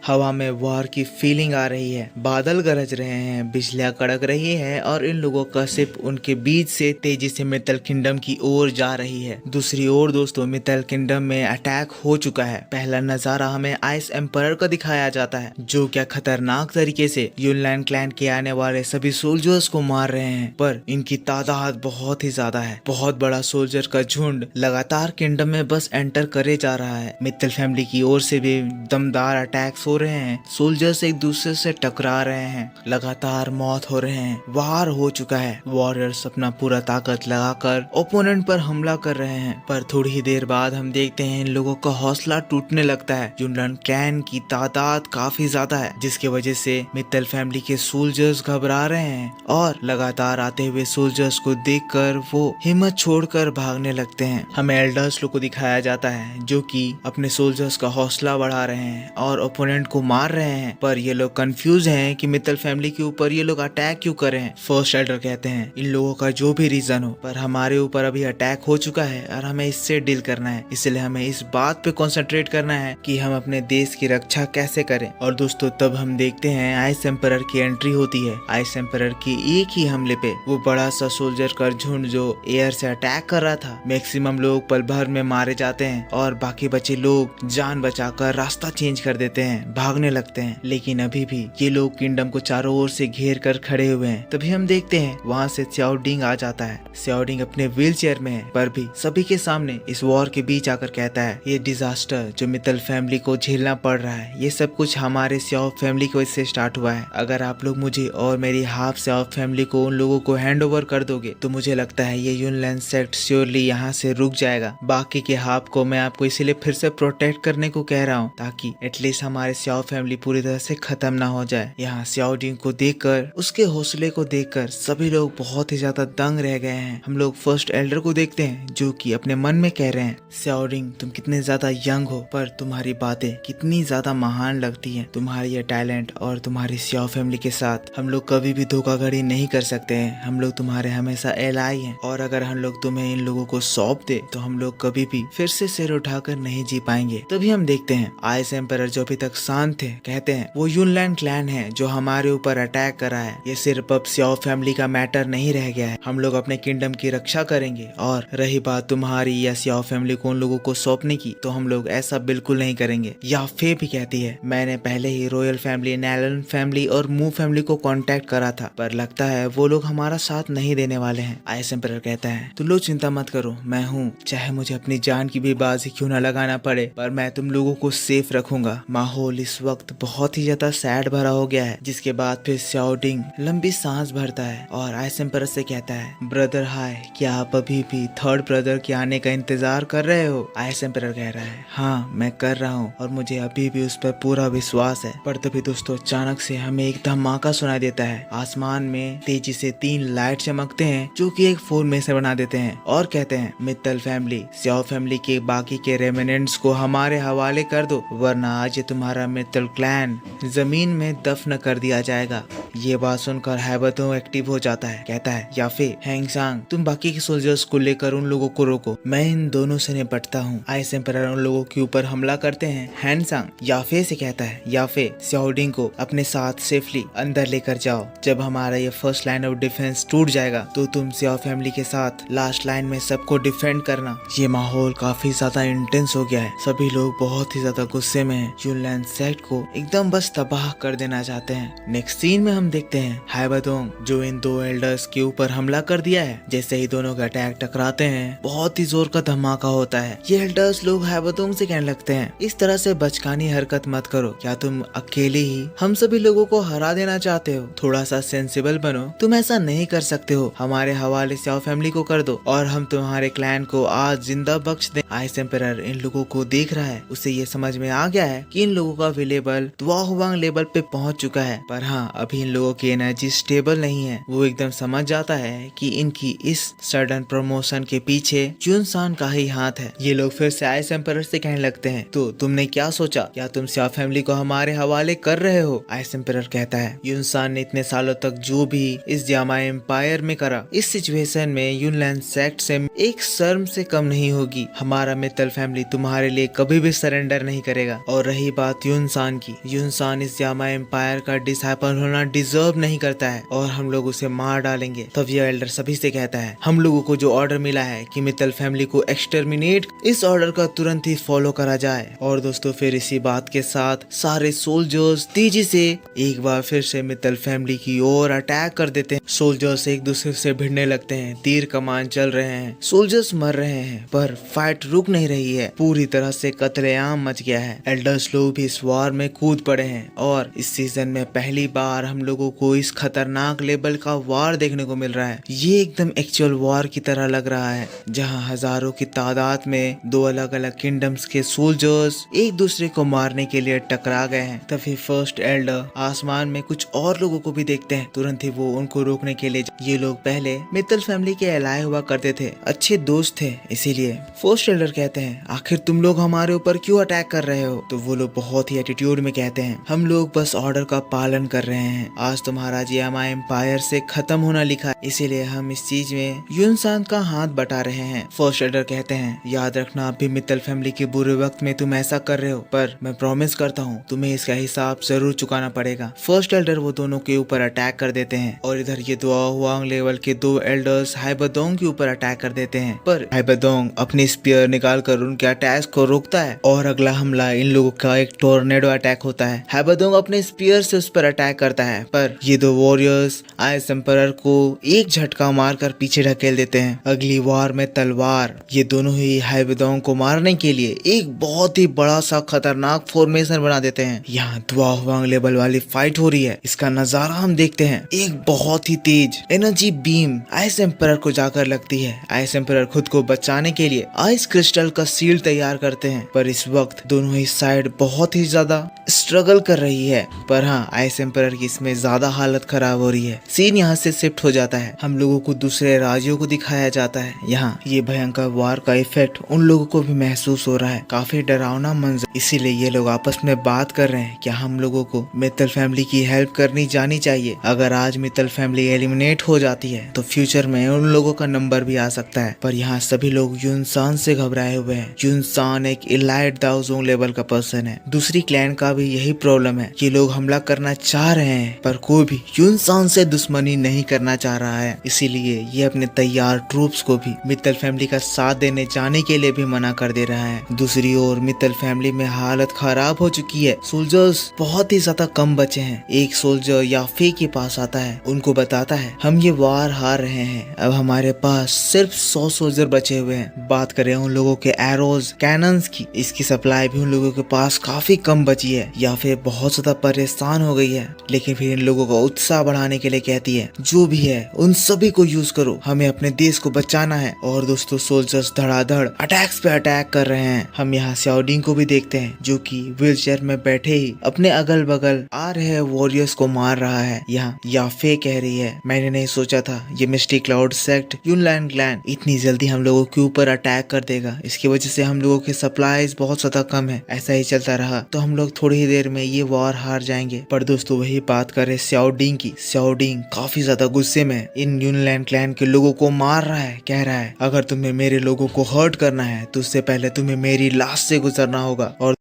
हवा में वार की फीलिंग आ रही है, बादल गरज रहे हैं, बिजलियां कड़क रही है और इन लोगों का शिप उनके बीच से तेजी से मित्तल किंगडम की ओर जा रही है। दूसरी ओर दोस्तों मित्तल किंगडम में अटैक हो चुका है। पहला नजारा हमें आइस एम्परर का दिखाया जाता है जो क्या खतरनाक तरीके से यूनलैंड क्लैन के आने वाले सभी सोल्जर्स को मार रहे हैं, पर इनकी तादाद बहुत ही ज्यादा है। बहुत बड़ा सोल्जर का झुंड लगातार किंगडम में बस एंटर करे जा रहा है। मित्तल फैमिली की ओर से भी दमदार अटैक्स हो रहे हैं, सोल्जर्स एक दूसरे से टकरा रहे हैं, लगातार मौत हो रहे हैं, वार हो चुका है। वॉरियर्स अपना पूरा ताकत लगाकर ओपोनेंट पर हमला कर रहे हैं, पर थोड़ी ही देर बाद हम देखते हैं इन लोगों का हौसला टूटने लगता है। युनलैंड क्लैन की तादाद काफी ज्यादा है, जिसकी वजह से मित्तल फैमिली के सोल्जर्स घबरा रहे हैं और लगातार आते हुए सोल्जर्स को देखकर वो हिम्मत छोड़कर भागने लगते हैं। हमें एल्डर्स लोग को दिखाया जाता है जो कि अपने सोल्जर्स का हौसला बढ़ा रहे हैं और ओपोनेंट को मार रहे हैं, पर ये लोग कंफ्यूज हैं कि मित्तल फैमिली के ऊपर ये लोग अटैक क्यों कर रहे हैं। फर्स्ट एल्डर कहते हैं इन लोगों का जो भी रीजन हो, पर हमारे ऊपर अभी अटैक हो चुका है और हमें इससे डील करना है, इसलिए हमें इस बात पे कंसंट्रेट करना है कि हम अपने देश की रक्षा कैसे करें। और दोस्तों तब हम देखते हैं आइस एम्परर की एंट्री होती है। आइस एम्परर की एक ही हमले पे वो बड़ा सा सोल्जर का झुंड जो एयर से अटैक कर रहा था, मैक्सिमम लोग पल भर में मारे जाते हैं और बाकी बचे लोग जान बचाकर रास्ता चेंज कर देते हैं, भागने लगते हैं। लेकिन अभी भी ये लोग किंगडम को चारों ओर से घेर कर खड़े हुए हैं। तभी हम देखते हैं वहाँ से स्याओडिंग आ जाता है। स्याओडिंग अपने व्हील चेयर में है, पर भी सभी के सामने इस वॉर के बीच आकर कहता है ये डिजास्टर जो मित्तल फैमिली को झेलना पड़ रहा है, ये सब कुछ हमारे स्याओ फैमिली की वजह से स्टार्ट हुआ है। अगर आप लोग मुझे और मेरी हाफ स्याओ फैमिली को उन लोगों को हैंड ओवर कर दोगे तो मुझे लगता है ये युनलैंड सेक्ट श्योरली यहाँ से रुक जाएगा। बाकी के हाफ को मैं आपको इसीलिए फिर से प्रोटेक्ट करने को कह रहा हूँ, ताकि एटलीस्ट हमारे स्याओ फैमिली पूरी तरह से खत्म ना हो जाए। यहाँ स्याओडिंग को देखकर, उसके हौसले को देखकर सभी लोग बहुत ही ज्यादा दंग रह गए हैं। हम लोग फर्स्ट एल्डर को देखते हैं जो कि अपने मन में कह रहे हैं स्याओडिंग तुम कितने ज्यादा यंग हो, पर तुम्हारी बातें कितनी ज्यादा महान लगती हैं। तुम्हारी ये टैलेंट और तुम्हारी स्याओ फैमिली के साथ हम लोग कभी भी धोखाधड़ी नहीं कर सकते हैं। हम लोग तुम्हारे हमेशा एलाई हैं, और अगर हम लोग तुम्हें इन लोगों को सौंप दे तो हम लोग कभी भी फिर से सिर उठाकर नहीं जी पाएंगे। तभी हम देखते हैं आइस एम्परर जो अभी तक शांत थे कहते हैं वो युनलैंड क्लैन है जो हमारे ऊपर अटैक करा है। ये सिर्फ अब स्याओ फैमिली का मैटर नहीं रह गया है, हम लोग अपने किंगडम की रक्षा करेंगे। और रही बात तुम्हारी या स्याओ फैमिली को उन लोगों को सौंपने की, तो हम लोग ऐसा बिल्कुल नहीं करेंगे। या फे भी कहती है मैंने पहले ही रॉयल फैमिली, नैलन फैमिली और मू फैमिली को कांटेक्ट करा था, पर लगता है वो लोग हमारा साथ नहीं देने वाले हैं। आइस एम्परर कहता है तुम लोग चिंता मत करो, मैं हूँ, चाहे मुझे अपनी जान की भी बाजी क्यों न लगाना पड़े, पर मैं तुम लोगों को सेफ रखूंगा। माहौल इस वक्त बहुत ही ज्यादा सैड भरा हो गया है, जिसके बाद फिर स्याओडिंग लंबी सांस भरता है और आइस एम्परर से कहता है ब्रदर हाय, क्या आप अभी भी थर्ड ब्रदर के आने का इंतजार कर रहे हो? आइस एम्परर कह रहा है हाँ मैं कर रहा हूँ और मुझे अभी भी उस पर पूरा विश्वास है। पर तभी दोस्तों अचानक से हमें एक धमाका सुनाई देता है। आसमान में तेजी से 3 लाइट चमकते हैं जो कि एक फॉर्मेशन बना देते हैं और कहते हैं मित्तल फैमिली, स्याओ फैमिली के बाकी के रेमिनेंट्स को हमारे हवाले कर दो, वरना आज ये तुम्हारा मित्तल क्लैन जमीन में दफन कर दिया जाएगा। ये बात सुनकर हैबतों एक्टिव हो जाता है, कहता है याफे, हैंगसांग तुम बाकी के सोल्जर्स को लेकर उन लोगों को रोको, मैं इन दोनों से निपटता हूँ। आइस एम्परर उन लोगों के ऊपर हमला करते हैं। हैंगसांग याफे से कहता है याफे, स्याओडिंग को अपने साथ सेफली अंदर लेकर जाओ। जब हमारा ये फर्स्ट लाइन ऑफ डिफेंस टूट जाएगा तो तुम स्याओ फैमिली के साथ लास्ट लाइन में सबको डिफेंड करना। ये माहौल काफी ज्यादा इंटेंस हो गया है, सभी लोग बहुत ही ज्यादा गुस्से में हैं। युनलैंड सेक्ट को एकदम बस तबाह कर देना चाहते हैं। नेक्स्ट सीन में हम देखते हैं हैबतोंग जो इन 2 एल्डर्स के ऊपर हमला कर दिया है। जैसे ही दोनों का अटैक टकराते हैं बहुत ही जोर का धमाका होता है। ये एल्डर्स लोग हैबतोंग से कहने लगते हैं इस तरह से बचकानी हरकत मत करो, क्या तुम अकेले ही हम सभी लोगों को हरा देना चाहते हो? थोड़ा सा सेंसिबल बनो, तुम ऐसा नहीं कर सकते हो, हमारे हवाले स्याओ फैमिली को कर दो और हम तुम्हारे क्लैन को आज जिंदा बख्श दे। आइस एम्परर इन लोगों को देख रहा है, उसे ये समझ में आ गया है कि इन लोगों का विलेबल द्वाहुवांग लेवल पे पहुंच चुका है, पर हाँ अभी इन लोगों की एनर्जी स्टेबल नहीं है। वो एकदम समझ जाता है कि इनकी इस सडन प्रमोशन के पीछे जुनसान का ही हाथ है। ये लोग फिर से आइस एम्परर से कहने लगते हैं तो तुमने क्या सोचा, क्या तुम स्याओ फैमिली को हमारे हवाले कर रहे हो? आइस एम्परर कहता है युनसान ने इतने सालों तक जो भी इस जामा एम्पायर में करा, इस सिचुएशन में युनलैंड सेक्ट से एक शर्म से कम नहीं होगी। हमारा मित्तल फैमिली तुम्हारे लिए कभी भी सरेंडर नहीं करेगा। और रही बात युनसान की, युनसान इस जामा एम्पायर का डिसाइपल होना डिजर्व नहीं करता है और हम लोग उसे मार डालेंगे। तब यह एल्डर सभी से कहता है हम लोगों को जो ऑर्डर मिला है कि मित्तल फैमिली को एक्सटर्मिनेट, इस ऑर्डर का तुरंत ही फॉलो करा जाए। और दोस्तों फिर इसी बात के साथ सारे सोल्जर्स तेजी से एक बार फिर से मित्तल फैमिली की ओर अटैक कर देते हैं। सोल्जर्स एक दूसरे से भिड़ने लगते हैं, तीर कमान चल रहे हैं, सोल्जर्स मर रहे हैं, पर फाइट रुक नहीं रही है, पूरी तरह से कत्लेआम मच गया है। एल्डर्स लोग भी इस वॉर में कूद पड़े हैं और इस सीजन में पहली बार हम लोगों को इस खतरनाक लेवल का वॉर देखने को मिल रहा है। ये एकदम एक्चुअल वॉर की तरह लग रहा है, जहां हजारों की तादाद में दो अलग अलग किंगडम्स के सोल्जर्स एक दूसरे को मारने के लिए टकरा गए हैं। तभी फर्स्ट एल्डर आसमान में कुछ और लोगों को भी देखते हैं। तुरंत ही वो उनको रोकने के लिए, ये लोग पहले मित्तल फैमिली के एलाय हुआ करते थे, अच्छे दोस्त थे, इसीलिए फर्स्ट एल्डर कहते हैं आखिर तुम लोग हमारे ऊपर क्यों अटैक कर रहे हो। तो वो लोग बहुत ही एटीट्यूड में कहते हैं हम लोग बस ऑर्डर का पालन कर रहे हैं। आज तुम्हारा जियामा एम्पायर से खत्म होना लिखा है, इसीलिए हम इस चीज में यूनसान का हाथ बटा रहे हैं। फर्स्ट एल्डर कहते हैं याद रखना अब भी मित्तल फैमिली के बुरे वक्त में तुम ऐसा कर रहे हो, पर मैं प्रॉमिस करता हूँ तुम्हें इसका हिसाब जरूर चुकाना पड़ेगा। फर्स्ट एल्डर वो दोनों के ऊपर अटैक कर देते हैं और इधर ये दुआ हुआंग लेवल के दो एल्डर्स हाइबादोंग के ऊपर अटैक कर देते हैं, पर हाइबादोंग अपनी स्पीयर निकाल कर उनके अटैक को रोकता है और अगला हमला इन लोगों का एक टोर्नेडो अटैक होता है। हाइबादोंग अपने स्पीयर से उस पर अटैक करता है, पर ये दो वॉरियर्स आइस एम्परर को एक झटका मारकर पीछे ढकेल देते हैं। अगली वार में तलवार ये दोनों ही हाइबादोंग को मारने के लिए एक बहुत ही बड़ा सा खतरनाक फॉर्मेशन बना देते हैं। यहाँ दुआ हुआंग लेवल वाली फाइट हो रही है, इसका नजारा हम देखते हैं। एक बहुत ही तेज एनर्जी बीम आइस एम्परर को जाकर लगती है। आइस एम्परर खुद को बचाने के लिए आइस क्रिस्टल का सील तैयार करते हैं, पर इस वक्त दोनों ही साइड बहुत ही ज्यादा स्ट्रगल कर रही है। पर हाँ, आइस एम्परर की इसमें ज्यादा हालत खराब हो रही है। सीन यहाँ से शिफ्ट हो जाता है, हम लोगों को दूसरे राज्यों को दिखाया जाता है। यहाँ ये भयंकर वार का इफेक्ट उन लोगों को भी महसूस हो रहा है, काफी डरावना मंजर। इसीलिए ये लोग आपस में बात कर रहे हैं क्या हम लोगों को मित्तल फैमिली की हेल्प करनी जानी चाहिए। अगर आज मित्तल फैमिली एलिमिनेट हो जाती है तो फ्यूचर में उन लोगों का नंबर भी आ सकता है। पर यहाँ सभी लोग यूनसान से घबराए हुए हैं। यूनसान एक इलाइट दाओजोंग लेवल का पर्सन है। दूसरी क्लैन का भी यही प्रॉब्लम है, ये लोग हमला करना चाह रहे हैं पर कोई भी यूनसान से दुश्मनी नहीं करना चाह रहा है। इसीलिए ये अपने तैयार ट्रूप्स को भी मित्तल फैमिली का साथ देने जाने के लिए भी मना कर दे रहा है। दूसरी ओर मित्तल फैमिली में हालत खराब हो चुकी है, सोल्जर्स बहुत ही ज्यादा कम बचे हैं। एक सोल्जर याफे के पास आता है, उनको बताता है हम ये वार हार रहे हैं, अब हमारे पास सिर्फ 100 सोल्जर बचे हुए हैं। बात करें उन लोगों के एरोज कैनन्स की, इसकी सप्लाई भी उन लोगों के पास काफी कम बची है। याफे बहुत ज्यादा परेशान हो गई है, लेकिन फिर इन लोगों का उत्साह बढ़ाने के लिए कहती है जो भी है उन सभी को यूज करो, हमें अपने देश को बचाना है। और दोस्तों सोल्जर्स धड़ाधड़ अटैक्स पे अटैक कर रहे हैं। हम यहाँ स्याओडिंग को भी देखते हैं जो कि व्हीलचेयर में बैठे ही अपने अगल बगल आ रहे वॉरियर्स को मार रहा है। यहाँ याफे कह रही है मैंने नहीं सोचा था ये मिस्टी क्लाउड सेक्ट यूनलैन क्लैन इतनी जल्दी हम लोगों के ऊपर अटैक कर देगा। इसकी वजह से हम लोगों की सप्लाईज बहुत ज्यादा कम है। ऐसा ही चलता रहा तो हम लोग थोड़ी ही देर में ये वॉर हार जाएंगे। पर दोस्तों वही बात करे स्याओडिंग की, स्याओडिंग काफी ज्यादा गुस्से में इन यूनलैन क्लैन के लोगों को मार रहा है। कह रहा है अगर तुम्हें मेरे लोगों को हर्ट करना है तो उससे पहले तुम्हें मेरी लाश से गुजरना होगा। और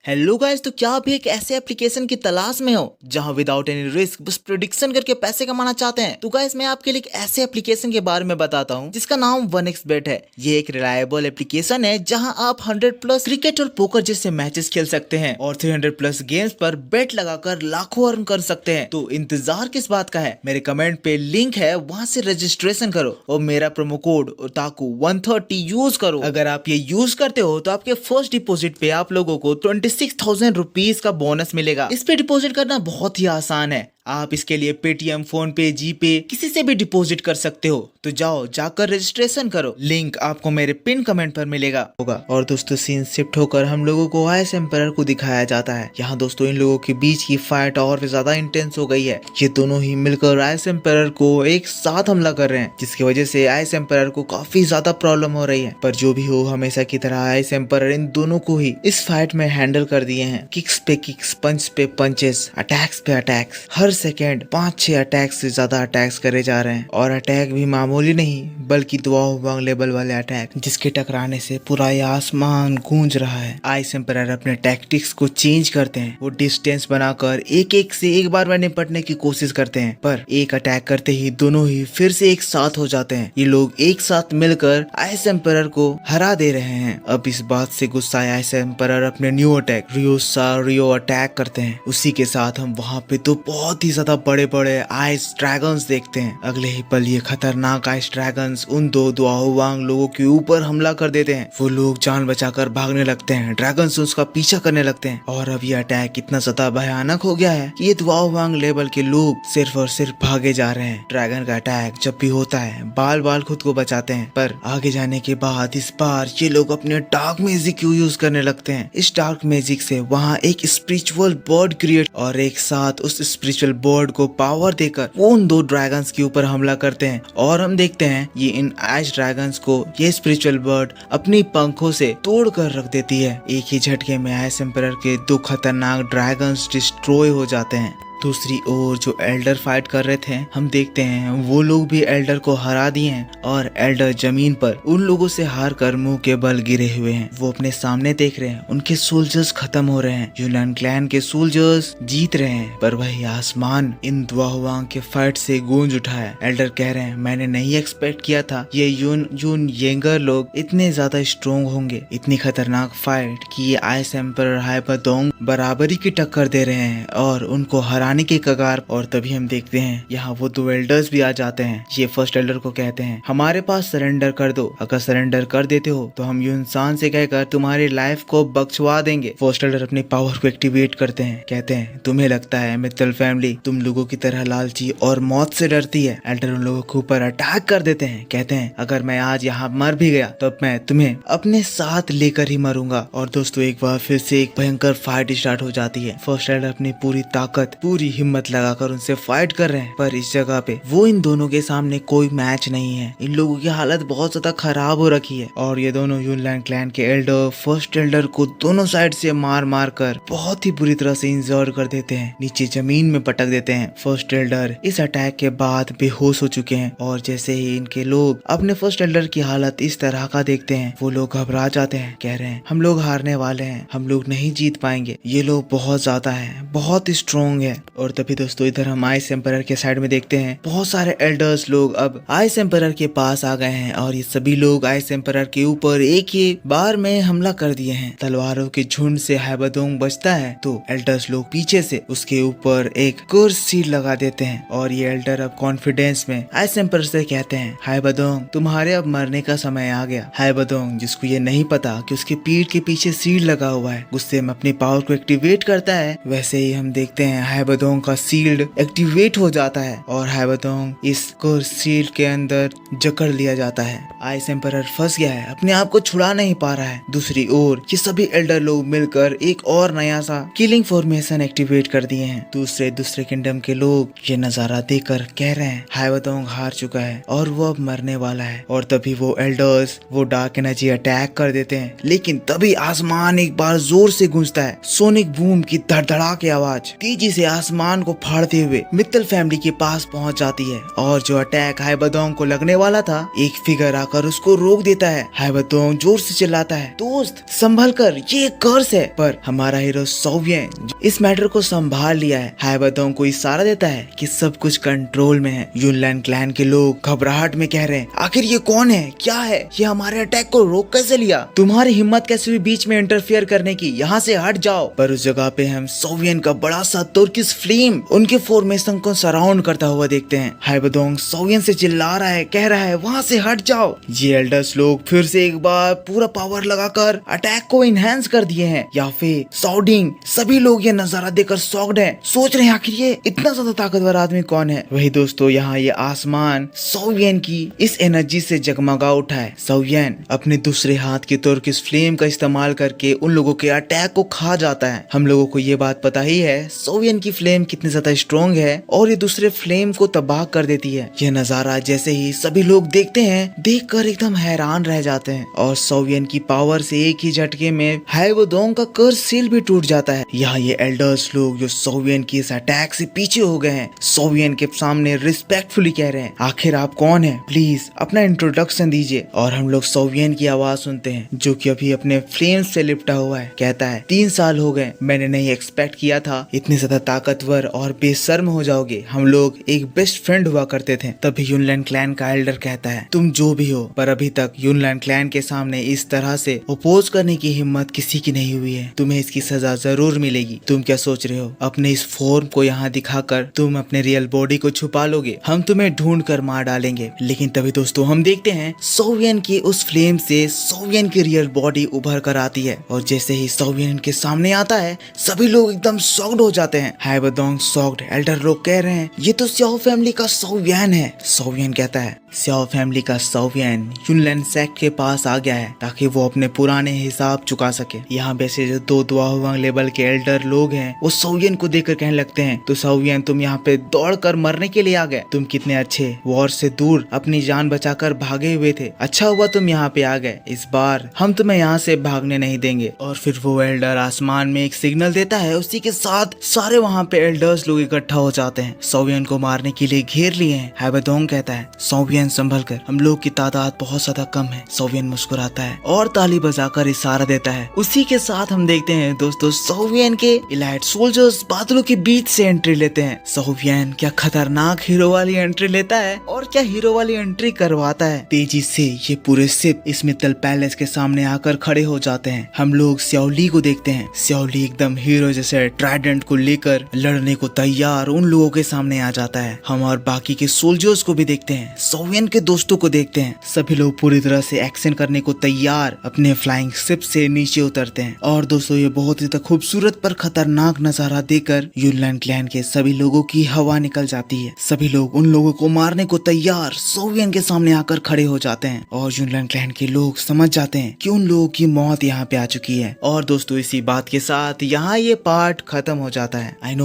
हेलो गाइस, तो क्या आप भी एक ऐसे एप्लीकेशन की तलाश में हो जहां विदाउट एनी रिस्क बस प्रेडिक्शन करके पैसे कमाना चाहते हैं? तो गाइस मैं आपके लिए एक ऐसे एप्लीकेशन के बारे में बताता हूं जिसका नाम 1xBet है। ये एक रिलायबल एप्लीकेशन है जहां आप 100+ क्रिकेट और पोकर जैसे मैचेस खेल सकते हैं और 300+ गेम्स पर बेट लगाकर लाखों अर्न कर सकते हैं। तो इंतजार किस बात का है, मेरे कमेंट पे लिंक है, वहां से रजिस्ट्रेशन करो और मेरा प्रोमो कोड ओताकू 130 यूज करो। अगर आप ये यूज करते हो तो आपके फर्स्ट डिपॉजिट पे आप लोगों को 26,000 रुपीज का बोनस मिलेगा। इस पे डिपॉजिट करना बहुत ही आसान है। आप इसके लिए पेटीएम, फोन पे, जीपे किसी से भी डिपॉजिट कर सकते हो। तो जाओ जाकर रजिस्ट्रेशन करो, लिंक आपको मेरे पिन कमेंट पर मिलेगा होगा। और दोस्तों सीन शिफ्ट होकर हम लोगों को आइस एम्परर को दिखाया जाता है। यहाँ दोस्तों इन लोगों के बीच की फाइट और भी ज्यादा इंटेंस हो गई है। ये दोनों ही मिलकर आइस एम्परर को एक साथ हमला कर रहे हैं, जिसकी वजह से आइस एम्परर को काफी ज्यादा प्रॉब्लम हो रही है। पर जो भी हो, हमेशा की तरह आइस एम्परर इन दोनों को ही इस फाइट में हैंडल कर दिए हैं। किक्स पे किक्स, पंच पे पंचेस, अटैक्स पे अटैक्स, हर सेकेंड 5-6 अटैक्स से ज्यादा अटैक्स करे जा रहे हैं। और अटैक भी मामूली नहीं बल्कि दुआ हुआंग लेवल वाले अटैक, जिसके टकराने से पूरा आसमान गूंज रहा है। आइस एम्परर अपने टैक्टिक्स को चेंज करते हैं। वो डिस्टेंस बनाकर एक से एक बार में निपटने की कोशिश करते हैं, पर एक अटैक करते ही दोनों ही फिर से एक साथ हो जाते हैं। ये लोग एक साथ मिलकर आइस एम्परर को हरा दे रहे हैं। अब इस बात से गुस्सा आइस एम्परर अपने न्यू अटैक रियो अटैक करते हैं। उसी के साथ हम वहाँ पे तो बहुत ही ज्यादा बड़े बड़े आइस ड्रैगन्स देखते हैं। अगले ही पल ये खतरनाक आइस ड्रैगन्स उन दो दुआहुआंग लोगों के ऊपर हमला कर देते हैं। वो लोग जान बचाकर भागने लगते हैं, ड्रैगन्स उसका पीछा करने लगते हैं और अब ये अटैक इतना ज्यादा भयानक हो गया है कि ये दुआहुआंग लेवल के लोग सिर्फ और सिर्फ भागे जा रहे हैं। ड्रैगन का अटैक जब भी होता है बाल बाल खुद को बचाते हैं, पर आगे जाने के बाद इस बार ये लोग अपने डार्क मैजिक को यूज करने लगते हैं। इस डार्क मैजिक से वहाँ एक स्पिरिचुअल बर्ड क्रिएट और एक साथ उस स्पिरिचुअल बर्ड को पावर देकर वो उन दो ड्रैगन्स के ऊपर हमला करते हैं और हम देखते हैं ये इन आइस ड्रैगन्स को ये स्पिरिचुअल बर्ड अपनी पंखों से तोड़ कर रख देती है। एक ही झटके में आइस एम्परर के दो खतरनाक ड्रैगन्स डिस्ट्रॉय हो जाते हैं। दूसरी ओर जो एल्डर फाइट कर रहे थे हम देखते हैं वो लोग भी एल्डर को हरा दिए हैं और एल्डर जमीन पर उन लोगों से हार कर मुंह के बल गिरे हुए हैं। वो अपने सामने देख रहे हैं उनके सोल्जर्स खत्म हो रहे हैं, यूनान क्लैन के सोल्जर्स जीत रहे हैं, पर वही आसमान इन दुआहुआंग के फाइट से गूंज उठा है। एल्डर कह रहे हैं मैंने नहीं एक्सपेक्ट किया था ये यून येंगर लोग इतने ज्यादा स्ट्रोंग होंगे। इतनी खतरनाक फाइट कि ये आइस एम्परर हाइबादोंग बराबरी की टक्कर दे रहे हैं और उनको हराने के कगार। और तभी हम देखते हैं यहाँ वो दो एल्डर्स भी आ जाते हैं। ये फर्स्ट एल्डर को कहते हैं हमारे पास सरेंडर कर दो, अगर सरेंडर कर देते हो तो हम यूनसान से कहकर तुम्हारी लाइफ को बख्शवा देंगे। फर्स्ट एल्डर अपनी पावर को एक्टिवेट करते हैं, कहते हैं तुम्हें लगता है मित्तल फैमिली तुम लोगों की तरह लालची और मौत से डरती है। एल्डर उन लोगों के ऊपर अटैक कर देते हैं, कहते हैं अगर मैं आज यहाँ मर भी गया तो मैं तुम्हें अपने साथ लेकर ही मरूंगा। और दोस्तों एक बार फिर से एक भयंकर फाइट स्टार्ट हो जाती है। फर्स्ट एल्डर अपनी पूरी ताकत पूरी हिम्मत लगाकर उनसे फाइट कर रहे हैं, पर इस जगह पे वो इन दोनों के सामने कोई मैच नहीं है। इन लोगों की हालत बहुत ज्यादा खराब हो रखी है और ये दोनों यूनलैंड क्लैन के एल्डर फर्स्ट एल्डर को दोनों साइड से मार मार कर बहुत ही बुरी तरह से इंजर्ड कर देते हैं, नीचे जमीन में पटक देते हैं। फर्स्ट एल्डर इस अटैक के बाद बेहोश हो चुके हैं और जैसे ही इनके लोग अपने फर्स्ट एल्डर की हालत इस तरह का देखते हैं वो लोग घबरा जाते हैं, कह रहे हैं हम लोग हारने वाले हैं, हम लोग नहीं जीत पाएंगे, ये लोग बहुत ज्यादा है, बहुत स्ट्रॉन्ग है। और तभी दोस्तों इधर हम आइस एम्परर के साइड में देखते हैं बहुत सारे एल्डर्स लोग अब आइस एम्परर के पास आ गए हैं और ये सभी लोग आइस एम्परर के ऊपर एक ही बार में हमला कर दिए हैं। तलवारों के झुंड से हाइबादोंग बचता है तो एल्डर्स लोग पीछे से उसके ऊपर एक कर्स सील लगा देते हैं और ये एल्डर अब कॉन्फिडेंस में आइस एम्परर से कहते हैं हाइबादोंग तुम्हारे अब मरने का समय आ गया। हाइबादोंग जिसको ये नहीं पता कि उसके पीठ के पीछे सील लगा हुआ है गुस्से में अपनी पावर को एक्टिवेट करता है। वैसे ही हम देखते हैं हाइबादोंग का सील्ड एक्टिवेट हो जाता है और हाइबादोंग इस सील्ड के अंदर जकड़ लिया जाता है। आइस एम्परर फंस गया है, अपने आप को छुड़ा नहीं पा रहा है। दूसरी ओर ये सभी एल्डर लोग मिलकर एक और नया सा किलिंग फॉर्मेशन एक्टिवेट कर दिए हैं। दूसरे किंगडम के लोग ये नजारा देखकर कह रहे हैं हाइबादोंग हार चुका है और वो अब मरने वाला है। और तभी वो एल्डर्स वो डार्क एनर्जी अटैक कर देते हैं, लेकिन तभी आसमान एक बार जोर से गूंजता है। सोनिक बूम की धड़धड़ा की आवाज तेजी से आसमान को फाड़ते हुए मित्तल फैमिली के पास पहुंच जाती है और जो अटैक हाइबादोंग को लगने वाला था एक फिगर आकर उसको रोक देता है। हाइबादोंग जोर से चिल्लाता है दोस्त संभल कर, ये एक कर्स है। पर हमारा हीरो सोवियन इस मैटर को संभाल लिया है। हाइबादोंग को इशारा देता है कि सब कुछ कंट्रोल में है। यूनलैंड क्लैन के लोग घबराहट में कह रहे हैं आखिर ये कौन है, क्या है, ये हमारे अटैक को रोक कैसे लिया, तुम्हारी हिम्मत कैसे हुई बीच में इंटरफियर करने की, यहाँ से हट जाओ। पर उस जगह पे हम सोवियन का बड़ा सा तुर्किश फ्लेम उनके फॉर्मेशन को सराउंड करता हुआ देखते हैं। हाइबादोंग सोवियन से चिल्ला रहा है, कह रहा है वहाँ से हट जाओ। ये एल्डर्स लोग फिर से एक बार पूरा पावर लगाकर अटैक को इनहेंस कर दिए हैं। या फिर साउडिंग सभी लोग ये नजारा देखकर शॉक्ड हैं, सोच रहे हैं आखिर ये इतना ज्यादा ताकतवर आदमी कौन है। वही दोस्तों यहाँ ये आसमान सोवियन की इस एनर्जी से जगमगा उठा है। सोवियन अपने दूसरे हाथ की तुर्किश फ्लेम का इस्तेमाल करके उन लोगों के अटैक को खा जाता है। हम लोगों को ये बात पता ही है सोवियन की फ्लेम कितनी ज्यादा स्ट्रॉन्ग है और ये दूसरे फ्लेम को तबाह कर देती है। यह नजारा जैसे ही सभी लोग देखते हैं देखकर एकदम हैरान रह जाते हैं और सोवियन की पावर से एक ही झटके में हाइबादोंग का कर्स सील भी टूट जाता है। यहाँ ये एल्डर्स लोग जो सोवियन की इस अटैक से पीछे हो गए हैं सोवियन के सामने रिस्पेक्टफुली कह रहे हैं आखिर आप कौन है, प्लीज अपना इंट्रोडक्शन दीजिए। और हम लोग सोवियन की आवाज सुनते हैं जो कि अभी अपने फ्लेम से लिपटा हुआ है, कहता है 3 साल हो गए, मैंने नहीं एक्सपेक्ट किया था इतनी ज्यादा ताकत ताकतवर और बेशर्म हो जाओगे। हम लोग एक बेस्ट फ्रेंड हुआ करते थे। तभी यूनलैंड क्लैन का एल्डर कहता है तुम जो भी हो, पर अभी तक यूनलैंड क्लैन के सामने इस तरह से अपोज करने की हिम्मत किसी की नहीं हुई है। तुम्हें इसकी सजा जरूर मिलेगी। तुम क्या सोच रहे हो, अपने इस फॉर्म को यहाँ दिखाकर तुम अपने रियल बॉडी को छुपा लोगे? हम तुम्हें ढूंढ कर मार डालेंगे। लेकिन तभी दोस्तों हम देखते हैं सोवियन की उस फ्लेम से सोवियन की रियल बॉडी उभर कर आती है, और जैसे ही सोवियन इनके सामने आता है सभी लोग एकदम शॉक्ड हो जाते हैं। हाइबरडोंग शॉक्ड। एल्डर लोग कह रहे हैं ये तो स्याओ फैमिली का सोवियन है। सोवियन कहता है स्याओ फैमिली का सोवियन यूनलैंड सेक्ट के पास आ गया है ताकि वो अपने पुराने हिसाब चुका सके। यहाँ वैसे जो दो दुआहुआंग लेवल के एल्डर लोग हैं वो सोवियन को देखकर कहने लगते हैं तो सोवियन तुम यहाँ पे दौड़कर मरने के लिए आ गए। तुम कितने अच्छे वॉर से दूर अपनी जान बचाकर भागे हुए थे। अच्छा हुआ तुम यहाँ पे आ गए। इस बार हम तुम्हें यहाँ से भागने नहीं देंगे। और फिर वो एल्डर आसमान में एक सिग्नल देता है। उसी के साथ सारे वहाँ पे एल्डर्स लोग इकट्ठा हो जाते हैं, सोवियन को मारने के लिए घेर लिए हैं। हाइबरडोंग कहता है सोवियन संभल कर, हम लोग की तादाद बहुत ज्यादा कम है। सोवियन मुस्कुराता है और ताली बजाकर इशारा देता है। उसी के साथ हम देखते हैं दोस्तों सोवियन के इलाइट सोल्जर्स बादलों के बीच से एंट्री लेते हैं। सोवियन क्या खतरनाक हीरो वाली एंट्री लेता है और क्या हीरो वाली एंट्री करवाता है। तेजी से ये पूरे शिप इस मित्तल पैलेस के सामने आकर खड़े हो जाते हैं। हम लोग स्याओली को देखते हैं। स्याओली एकदम हीरो जैसे ट्राइडेंट को लेकर लड़ने को तैयार उन लोगों के सामने आ जाता है। हम और बाकी के सोल्जर्स को भी देखते हैं, सोवियन के दोस्तों को देखते हैं। सभी लोग पूरी तरह से एक्शन करने को तैयार अपने फ्लाइंग शिप से नीचे उतरते हैं। और दोस्तों ये बहुत ही खूबसूरत पर खतरनाक नजारा देखकर यूनलैंड क्लैन के सभी लोगों की हवा निकल जाती है। सभी लोग उन लोगों को मारने को तैयार सोवियन के सामने आकर खड़े हो जाते हैं। और यूनलैंड क्लैन के लोग समझ जाते हैं कि उन लोगों की मौत यहाँ पे आ चुकी है। और दोस्तों इसी बात के साथ यहाँ ये पार्ट खत्म हो जाता है। I know